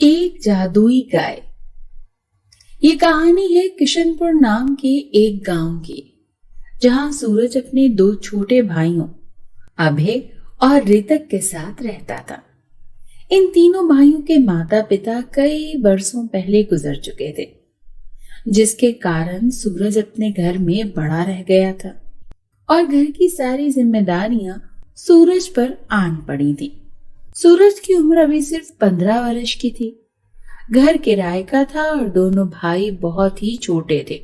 एक जादुई गाय। ये कहानी है किशनपुर नाम के एक गांव की, जहां सूरज अपने दो छोटे भाइयों अभय और ऋतक के साथ रहता था। इन तीनों भाइयों के माता पिता कई वर्षों पहले गुजर चुके थे, जिसके कारण सूरज अपने घर में बड़ा रह गया था और घर की सारी जिम्मेदारियां सूरज पर आन पड़ी थी। सूरज की उम्र अभी सिर्फ 15 वर्ष की थी। घर किराए का था और दोनों भाई बहुत ही छोटे थे,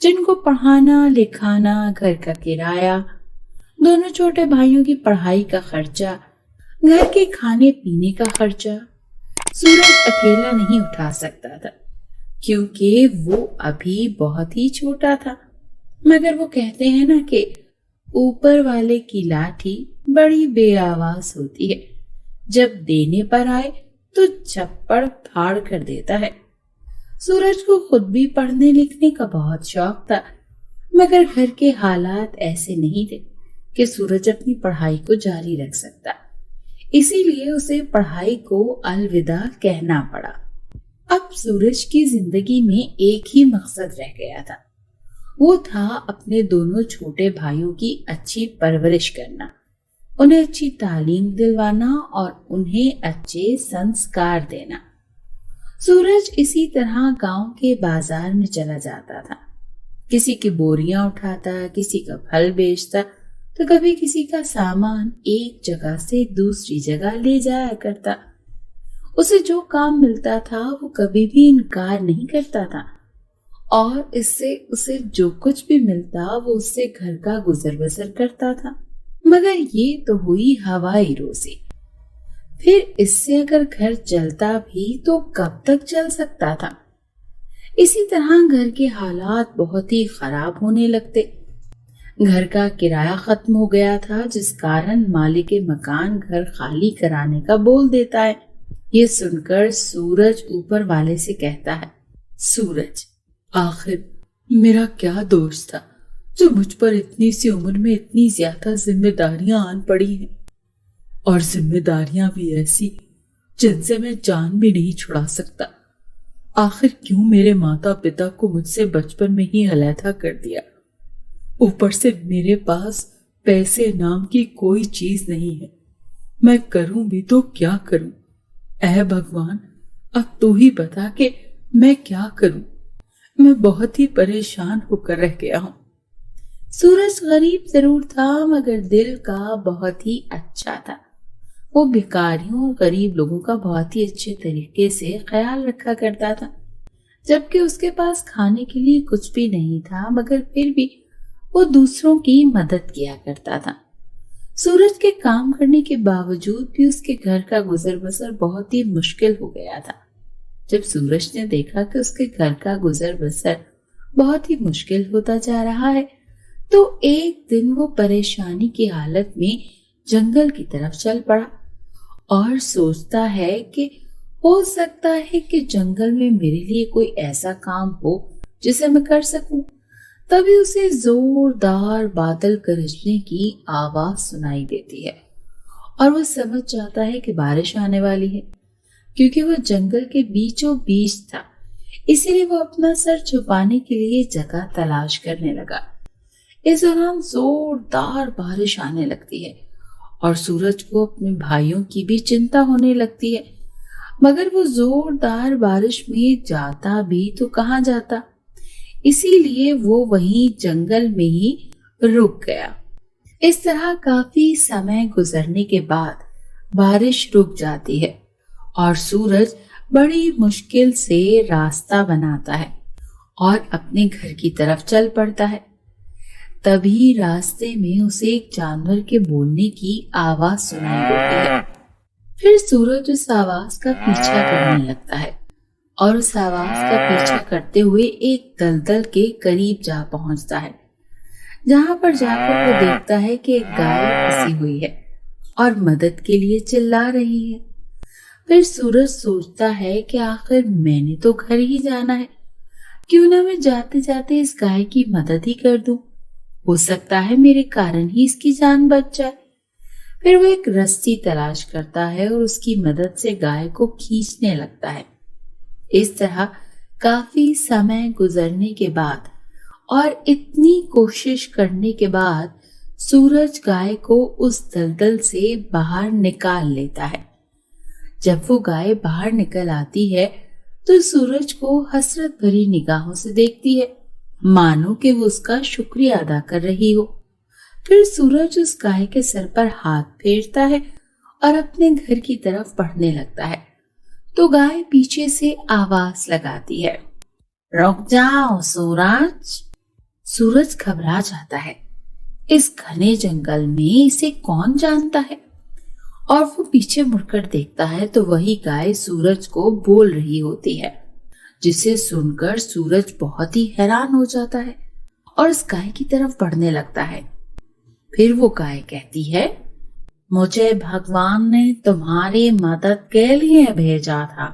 जिनको पढ़ाना लिखाना, घर का किराया, दोनों छोटे भाइयों की पढ़ाई का खर्चा, घर के खाने पीने का खर्चा सूरज अकेला नहीं उठा सकता था, क्योंकि वो अभी बहुत ही छोटा था। मगर वो कहते हैं ना कि ऊपर वाले की लाठी बड़ी बेआवाज होती है, जब देने पर आए तो चप्पड़ फाड़ कर देता है। सूरज को खुद भी पढ़ने लिखने का बहुत शौक था, मगर घर के हालात ऐसे नहीं थे कि सूरज अपनी पढ़ाई को जारी रख सकता। इसीलिए उसे पढ़ाई को अलविदा कहना पड़ा। अब सूरज की जिंदगी में एक ही मकसद रह गया था, वो था अपने दोनों छोटे भाइयों की अच्छी परवरिश करना, उन्हें अच्छी तालीम दिलवाना और उन्हें अच्छे संस्कार देना। सूरज इसी तरह गांव के बाजार में चला जाता था, किसी की बोरियां उठाता, किसी का फल बेचता, तो कभी किसी का सामान एक जगह से दूसरी जगह ले जाया करता। उसे जो काम मिलता था वो कभी भी इनकार नहीं करता था, और इससे उसे जो कुछ भी मिलता वो उससे घर का गुजर बसर करता था। मगर ये तो हुई हवाई रोजी, फिर इससे अगर घर चलता भी तो कब तक चल सकता था। इसी तरह घर के हालात बहुत ही खराब होने लगते। घर का किराया खत्म हो गया था, जिस कारण मालिक मकान घर खाली कराने का बोल देता है। ये सुनकर सूरज ऊपर वाले से कहता है, सूरज, आखिर मेरा क्या दोष था जो मुझ पर इतनी सी उम्र में इतनी ज्यादा जिम्मेदारियां आन पड़ी हैं, और जिम्मेदारियां भी ऐसी जिनसे मैं जान भी नहीं छुड़ा सकता। आखिर क्यों मेरे माता पिता को मुझसे बचपन में ही अलैदा कर दिया। ऊपर से मेरे पास पैसे नाम की कोई चीज नहीं है। मैं करूं भी तो क्या करूं। ऐ भगवान, अब तू ही बता कि मैं क्या करूं। मैं बहुत ही परेशान होकर रह गया हूं। सूरज गरीब जरूर था, मगर दिल का बहुत ही अच्छा था। वो भिखारियों और गरीब लोगों का बहुत ही अच्छे तरीके से ख्याल रखा करता था। जबकि उसके पास खाने के लिए कुछ भी नहीं था, मगर फिर भी वो दूसरों की मदद किया करता था। सूरज के काम करने के बावजूद भी उसके घर का गुजर बसर बहुत ही मुश्किल हो गया था। जब सूरज ने देखा कि उसके घर का गुजर बसर बहुत ही मुश्किल होता जा रहा है, तो एक दिन वो परेशानी की हालत में जंगल की तरफ चल पड़ा और सोचता है कि हो सकता है कि जंगल में मेरे लिए कोई ऐसा काम हो जिसे मैं कर सकूं। तभी उसे जोरदार बादल गरजने की आवाज सुनाई देती है और वो समझ जाता है कि बारिश आने वाली है। क्योंकि वो जंगल के बीचों बीच था, इसीलिए वो अपना सर छुपाने के लिए जगह तलाश करने लगा। इस दौरान जोरदार बारिश आने लगती है और सूरज को अपने भाइयों की भी चिंता होने लगती है। मगर वो जोरदार बारिश में जाता भी तो कहाँ जाता, इसीलिए वो वहीं जंगल में ही रुक गया। इस तरह काफी समय गुजरने के बाद बारिश रुक जाती है और सूरज बड़ी मुश्किल से रास्ता बनाता है और अपने घर की तरफ चल पड़ता है। तभी रास्ते में उसे एक जानवर के बोलने की आवाज सुनाई देती है। फिर सूरज उस आवाज का पीछा करने लगता है और उस आवाज का पीछा करते हुए एक दलदल के करीब जा पहुंचता है, जहां पर जाकर वो देखता है कि एक गाय फंसी हुई है और मदद के लिए चिल्ला रही है। फिर सूरज सोचता है कि आखिर मैंने तो घर ही जाना है, क्यों ना मैं जाते जाते इस गाय की मदद ही कर दूं। हो सकता है मेरे कारण ही इसकी जान बच जाए। پھر وہ ایک رسی تلاش کرتا ہے اور اس کی مدد سے گائے کو کھینچنے لگتا ہے۔ اس طرح کافی سمے گزرنے کے بعد اور اتنی کوشش کرنے کے بعد سورج گائے کو اس دلدل سے باہر نکال لیتا ہے۔ جب وہ گائے باہر نکل آتی ہے تو سورج کو حسرت بھری نگاہوں سے دیکھتی ہے، مانو کہ وہ اس کا شکریہ ادا کر رہی ہو۔ پھر سورج اس گائے کے سر پر ہاتھ پھیرتا ہے اور اپنے گھر کی طرف بڑھنے لگتا ہے تو گائے پیچھے سے آواز لگاتی ہے، رک جاؤ سورج۔ سورج گھبرا جاتا ہے، اس گھنے جنگل میں اسے کون جانتا ہے، اور وہ پیچھے مڑ کر دیکھتا ہے تو وہی گائے سورج کو بول رہی ہوتی ہے، جسے سن کر سورج بہت ہی حیران ہو جاتا ہے اور اس گائے کی طرف بڑھنے لگتا ہے۔ پھر وہ گائے کہتی ہے، مجھے بھگوان نے تمہاری مدد کے لیے بھیجا تھا،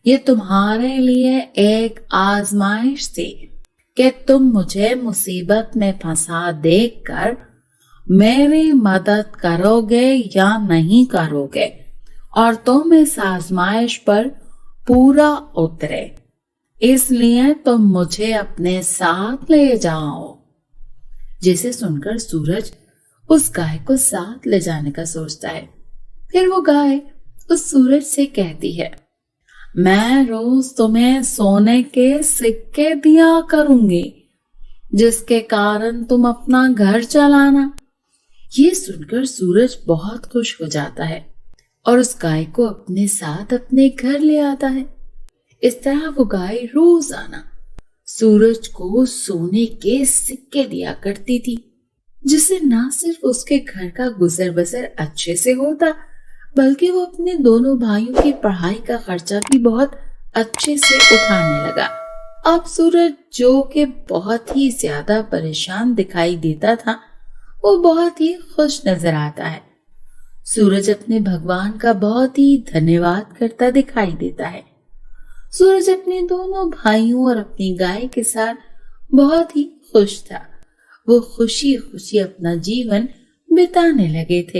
یہ تمہارے لیے ایک آزمائش تھی کہ تم مجھے مصیبت میں پھنسا دیکھ کر میری مدد کرو گے یا نہیں کرو گے، اور تم اس آزمائش پر پورا اترے، اس لیے تم مجھے اپنے ساتھ لے جاؤ۔ جسے سن کر سورج اس گائے کو ساتھ لے جانے کا سوچتا ہے۔ پھر وہ گائے اس سورج سے کہتی ہے، میں روز تمہیں سونے کے سکے دیا کروں گی، جس کے کارن تم اپنا گھر چلانا۔ یہ سن کر سورج بہت خوش ہو جاتا ہے اور اس گائے کو اپنے ساتھ اپنے گھر لے آتا ہے۔ اس طرح وہ گائے روزانہ سورج کو سونے کے سکے دیا کرتی تھی، جس سے نہ صرف اس کے گھر کا گزر بسر اچھے سے ہوتا بلکہ وہ اپنے دونوں بھائیوں کی پڑھائی کا خرچہ بھی بہت اچھے سے اٹھانے لگا۔ اب سورج جو کہ بہت ہی زیادہ پریشان دکھائی دیتا تھا، وہ بہت ہی خوش نظر آتا ہے۔ سورج اپنے بھگوان کا بہت ہی دھنیہ واد کرتا دکھائی دیتا ہے۔ سورج اپنے دونوں بھائیوں اور اپنی گائے کے ساتھ بہت ہی خوش تھا۔ وہ خوشی خوشی اپنا جیون بتانے لگے تھے۔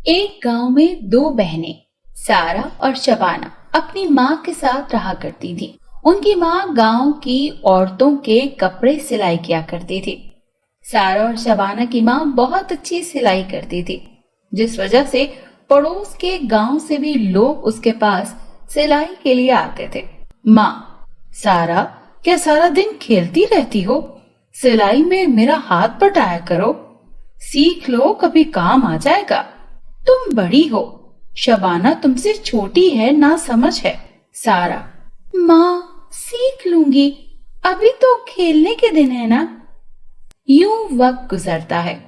ایک گاؤں میں دو بہنیں سارا اور شبانہ اپنی ماں کے ساتھ رہا کرتی تھی۔ ان کی ماں گاؤں کی عورتوں کے کپڑے سلائی کیا کرتی تھی۔ سارا اور شبانہ کی ماں بہت اچھی سلائی کرتی تھی، جس وجہ سے پڑوس کے گاؤں سے بھی لوگ اس کے پاس سلائی کے لیے آتے تھے۔ ماں، سارا، کیا سارا دن کھیلتی رہتی ہو؟ سلائی میں میرا ہاتھ بٹایا کرو، سیکھ لو، کبھی کام آ جائے گا۔ تم بڑی ہو، شبانہ تم سے چھوٹی ہے، نہ سمجھ ہے۔ سارا، ماں سیکھ لوں گی، ابھی تو کھیلنے کے دن ہے نا۔ یوں وقت گزرتا ہے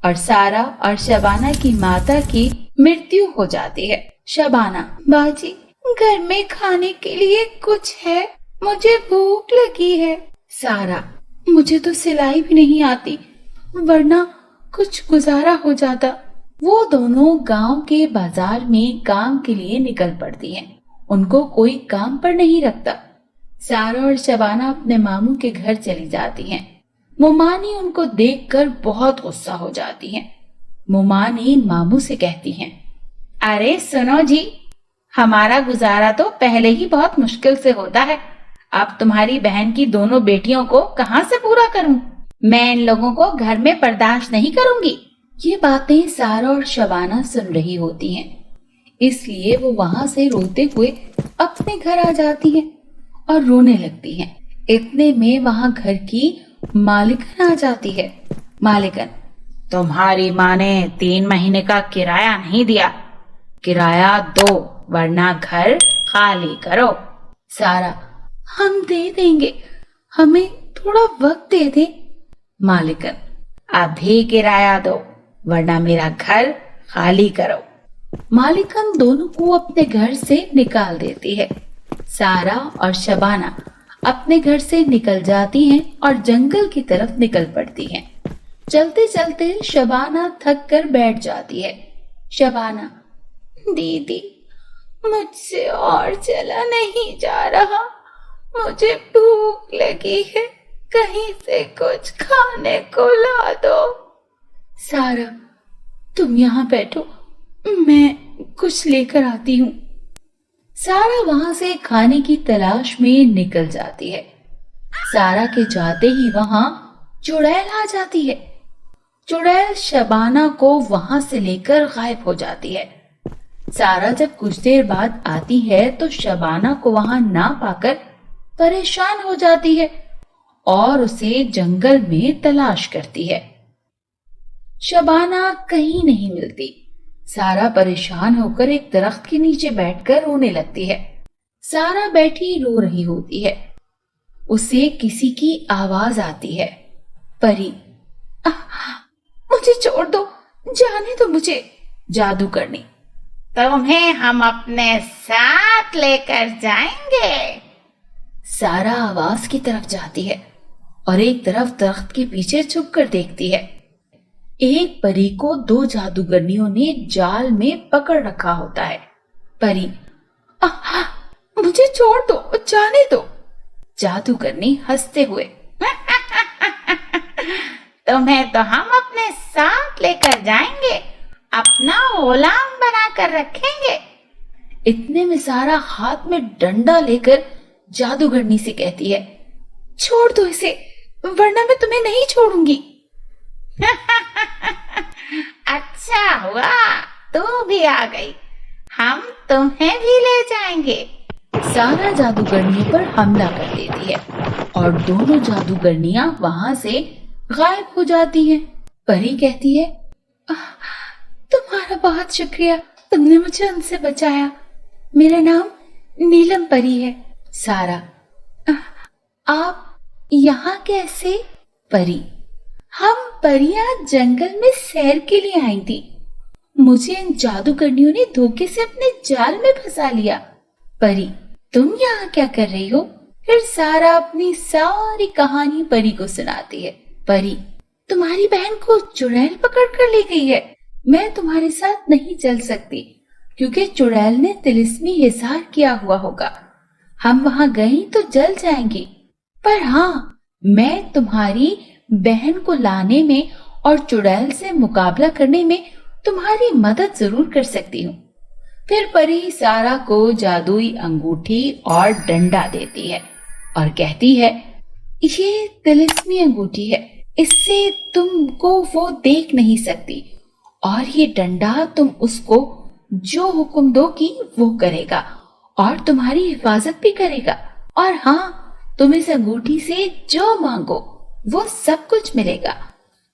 اور سارا اور شبانہ کی ماتا کی مرتیو ہو جاتی ہے۔ شبانہ، باجی گھر میں کھانے کے لیے کچھ ہے؟ مجھے بھوک لگی ہے۔ سارا، مجھے تو سلائی بھی نہیں آتی، ورنہ کچھ گزارا ہو جاتا۔ وہ دونوں گاؤں کے بازار میں کام کے لیے نکل پڑتی ہیں، ان کو کوئی کام پر نہیں رکھتا۔ سارا اور شبانہ اپنے ماموں کے گھر چلی جاتی ہیں۔ مومانی ان کو دیکھ کر بہت غصہ ہو جاتی ہیں۔ مومانی ماموں سے کہتی ہیں، ارے سنو جی، ہمارا گزارا تو پہلے ہی بہت مشکل سے ہوتا ہے، اب تمہاری بہن کی دونوں بیٹیوں کو کہاں سے پورا کروں؟ میں ان لوگوں کو گھر میں برداشت نہیں کروں گی۔ یہ باتیں سارا اور شبانہ سن رہی ہوتی ہیں، اس لیے وہ وہاں سے روتے ہوئے اپنے گھر آ جاتی ہیں اور رونے لگتی ہیں۔ اتنے میں وہاں گھر کی مالکن آ جاتی ہے۔ مالکن، تمہاری ماں نے 3 مہینے کا کرایہ نہیں دیا، کرایہ دو ورنہ گھر خالی کرو۔ سارا، ہم دے دیں گے، ہمیں تھوڑا وقت دے دیں۔ مالکن، ابھی کرایہ دو ورنہ میرا گھر خالی کرو۔ مالکن دونوں کو اپنے گھر سے نکال دیتی ہے۔ سارا اور شبانہ اپنے گھر سے نکل جاتی ہیں اور جنگل کی طرف نکل پڑتی ہیں۔ چلتے چلتے شبانہ تھک کر بیٹھ جاتی ہے۔ شبانہ، دیدی مجھ سے اور چلا نہیں جا رہا، مجھے بھوک لگی ہے، کہیں سے کچھ کھانے کو لا دو۔ सारा, तुम यहाँ बैठो, मैं कुछ लेकर आती हूँ। सारा वहां से खाने की तलाश में निकल जाती है। सारा के जाते ही वहां चुड़ैल आ जाती है। चुड़ैल शबाना को वहां से लेकर गायब हो जाती है। सारा जब कुछ देर बाद आती है तो शबाना को वहां ना पाकर परेशान हो जाती है और उसे जंगल में तलाश करती है। शबाना कहीं नहीं मिलती। सारा परेशान होकर एक दरख्त के नीचे बैठकर रोने लगती है। सारा बैठी रो रही होती है। उसे किसी की आवाज आती है, परी, मुझे छोड़ दो, जाने दो मुझे। जादूगरनी, तुम्हें हम अपने साथ लेकर जाएंगे। सारा आवाज की तरफ जाती है और एक तरफ दरख्त के पीछे छुपकर देखती है। एक परी को दो जादूगरनियों ने जाल में पकड़ रखा होता है। परी, मुझे छोड़ दो, जाने दो। जादूगरनी हंसते हुए, तुम्हें तो हम अपने साथ लेकर जाएंगे, अपना गुलाम बनाकर रखेंगे। इतने में सारा हाथ में डंडा लेकर जादूगरनी से कहती है, छोड़ दो इसे, वरना मैं तुम्हें नहीं छोड़ूंगी। अच्छा हुआ तू भी आ गई, हम तुम्हें भी ले जाएंगे। सारा जादूगरनियों पर हमला कर देती है और दोनों जादूगरनियां वहां से गायब हो जाती हैं। परी कहती है, तुम्हारा बहुत शुक्रिया, तुमने मुझे उनसे बचाया। मेरा नाम नीलम परी है। सारा, आप यहाँ कैसे? परी, हम परियां जंगल में सैर के लिए आई थी। मुझे इन जादूगरनियों ने धोखे से अपने जाल में फंसा लिया। परी, तुम यहाँ क्या कर रही हो? फिर सारा अपनी सारी कहानी परी को सुनाती है। परी, तुम्हारी बहन को चुड़ैल पकड़ कर ले गई है। मैं तुम्हारे साथ नहीं चल सकती क्योंकि चुड़ैल ने तिलिस्मी हिसार किया हुआ होगा। हम वहां गए तो जल जाएंगे, पर हाँ, मैं तुम्हारी बहन को लाने में और चुड़ैल से मुकाबला करने में तुम्हारी मदद जरूर कर सकती हूँ। फिर परी सारा को जादुई अंगूठी और डंडा देती है और कहती है, ये तिलिस्मी अंगूठी है, इससे तुमको वो देख नहीं सकती, और ये डंडा तुम उसको जो हुक्म दो कि वो करेगा और तुम्हारी हिफाजत भी करेगा। और हाँ, तुम इस अंगूठी से जो मांगो वो सब कुछ मिलेगा।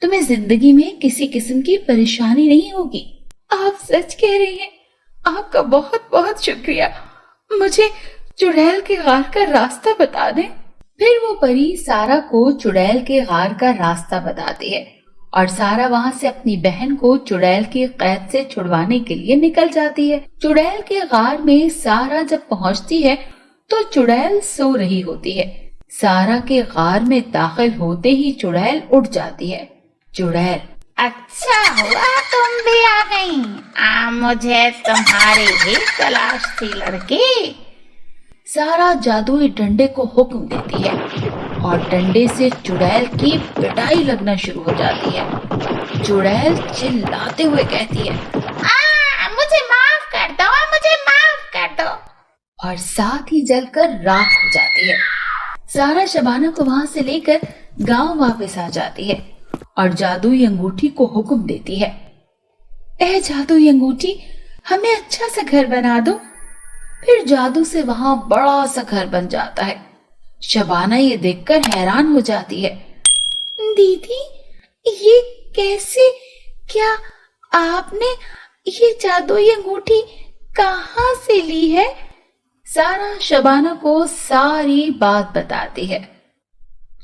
तुम्हें जिंदगी में किसी किस्म की परेशानी नहीं होगी। आप सच कह रही हैं। आपका बहुत बहुत शुक्रिया। मुझे चुड़ैल के गार का रास्ता बता दें। फिर वो परी सारा को चुड़ैल के गार का रास्ता बताती है और सारा वहां से अपनी बहन को चुड़ैल की कैद से छुड़वाने के लिए निकल जाती है। चुड़ैल के गार में सारा जब पहुंचती है तो चुड़ैल सो रही होती है। सारा के गार में दाखिल होते ही चुड़ैल उठ जाती है। चुड़ैल, अच्छा हुआ तुम भी आ गई। मुझे तुम्हारी ही तलाश थी लड़की। सारा जादुई डंडे को हुक्म देती है और डंडे से चुड़ैल की पिटाई लगना शुरू हो जाती है। चुड़ैल चिल्लाते हुए कहती है, मुझे माफ कर दो, मुझे माफ कर दो, और साथ ही जलकर राख हो जाती है। सारा शबाना को वहां से लेकर गांव वापस आ जाती है और जादुई अंगूठी को हुक्म देती है, ए जादुई अंगूठी, हमें अच्छा सा घर बना दो। फिर जादू से वहां बड़ा सा घर बन जाता है। शबाना ये देखकर हैरान हो जाती है। दीदी, ये कैसे? क्या आपने ये जादुई अंगूठी कहाँ से ली है? सारा शबाना को सारी बात बताती है।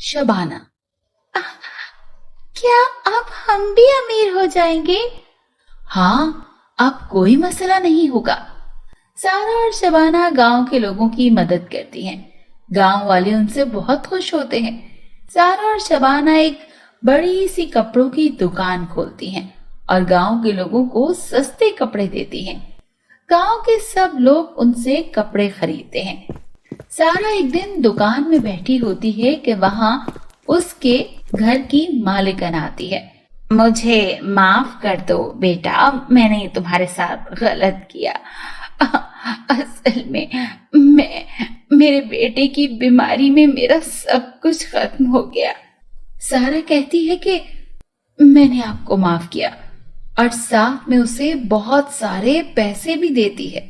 शबाना, क्या अब हम भी अमीर हो जाएंगे? हाँ, अब कोई मसला नहीं होगा। सारा और शबाना गांव के लोगों की मदद करती हैं। गांव वाले उनसे बहुत खुश होते हैं। सारा और शबाना एक बड़ी सी कपड़ों की दुकान खोलती हैं और गांव के लोगों को सस्ते कपड़े देती हैं। गांव के सब लोग उनसे कपड़े खरीदते हैं। सारा एक दिन दुकान में बैठी होती है कि वहां उसके घर की मालिकन आती है। مجھے معاف کر دو بیٹا، میں نے تمہارے ساتھ غلط کیا۔ اصل میں میرے بیٹے کی بیماری میں میرا سب کچھ ختم ہو گیا۔ سارا کہتی ہے کہ میں نے آپ کو معاف کیا اور ساتھ میں اسے بہت سارے پیسے بھی دیتی ہے۔